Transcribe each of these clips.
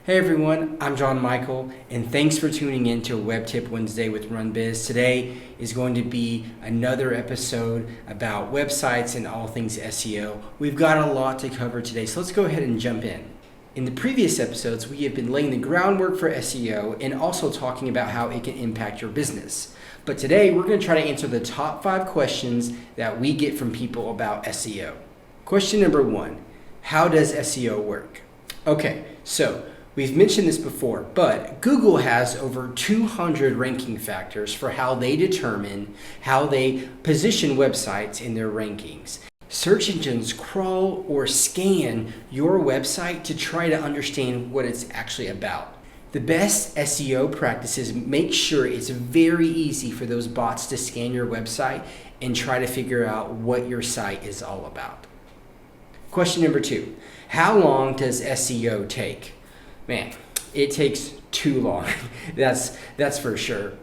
Hey everyone, I'm John Michael, and thanks for tuning in to Web Tip Wednesday with RunBiz. Today is going to be another episode about websites and all things SEO. We've got a lot to cover today, so let's go ahead and jump in. In the previous episodes, we have been laying the groundwork for SEO and also talking about how it can impact your business. But today, we're going to try to answer the top 5 questions that we get from people about SEO. Question number 1, how does SEO work? Okay, so we've mentioned this before, but Google has over 200 ranking factors for how they determine how they position websites in their rankings. Search engines crawl or scan your website to try to understand what it's actually about. The best SEO practices make sure it's very easy for those bots to scan your website and try to figure out what your site is all about. Question number 2, how long does SEO take? Man, it takes too long. That's for sure.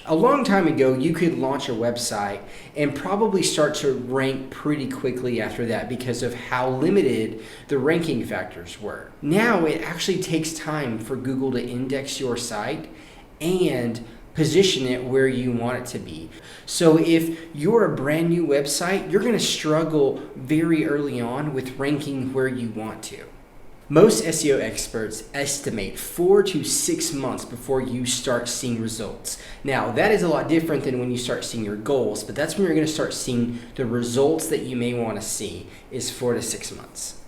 A long time ago, you could launch a website and probably start to rank pretty quickly after that because of how limited the ranking factors were. Now it actually takes time for Google to index your site and position it where you want it to be. So if you're a brand new website, you're going to struggle very early on with ranking where you want to. Most SEO experts estimate 4 to 6 months before you start seeing results. Now, that is a lot different than when you start seeing your goals, but that's when you're going to start seeing the results that you may want to see is 4 to 6 months.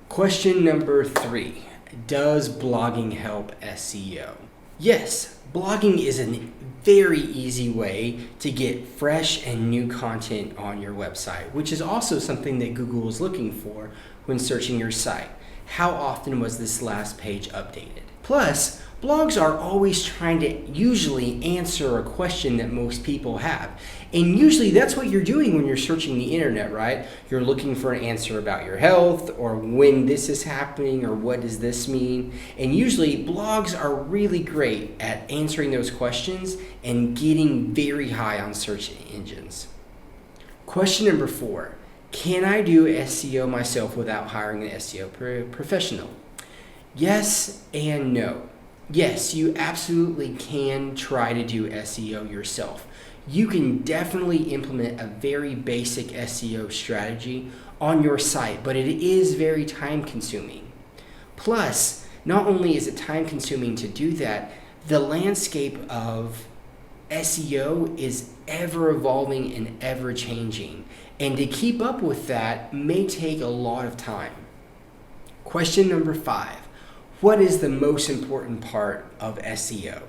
Question number 3, does blogging help SEO? Yes, blogging is a very easy way to get fresh and new content on your website, which is also something that Google is looking for when searching your site. How often was this last page updated? Plus, blogs are always trying to usually answer a question that most people have. And usually that's what you're doing when you're searching the internet, right? You're looking for an answer about your health or when this is happening or what does this mean. And usually blogs are really great at answering those questions and getting very high on search engines. Question number 4. Can I do SEO myself without hiring an SEO professional? Yes and no. Yes, you absolutely can try to do SEO yourself. You can definitely implement a very basic SEO strategy on your site, but it is very time consuming. Plus, not only is it time consuming to do that, the landscape of SEO is ever evolving and ever changing. And to keep up with that may take a lot of time. Question number 5. What is the most important part of SEO?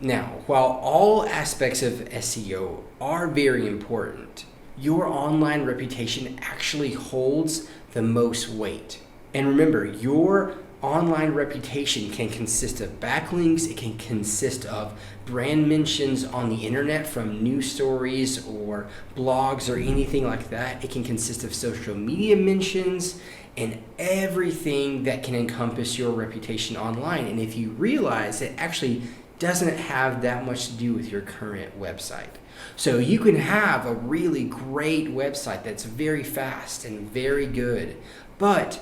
Now, while all aspects of SEO are very important, your online reputation actually holds the most weight. And remember, your online reputation can consist of backlinks, it can consist of brand mentions on the internet from news stories or blogs or anything like that. It can consist of social media mentions and everything that can encompass your reputation online. And if you realize it actually doesn't have that much to do with your current website. So you can have a really great website that's very fast and very good, but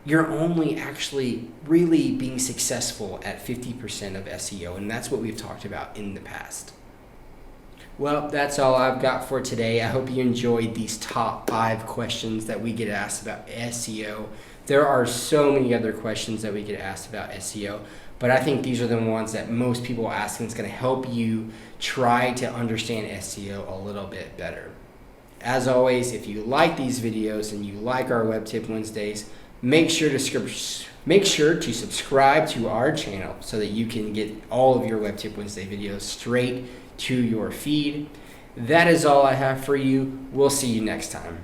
you're only actually really being successful at 50% of SEO, and that's what we've talked about in the past. Well, that's all I've got for today. I hope you enjoyed these top 5 questions that we get asked about SEO. There are so many other questions that we get asked about SEO, but I think these are the ones that most people ask, and it's going to help you try to understand SEO a little bit better. As always, if you like these videos and you like our Web Tip Wednesdays, make sure to subscribe to our channel so that you can get all of your Web Tip Wednesday videos straight to your feed. That is all I have for you. We'll see you next time.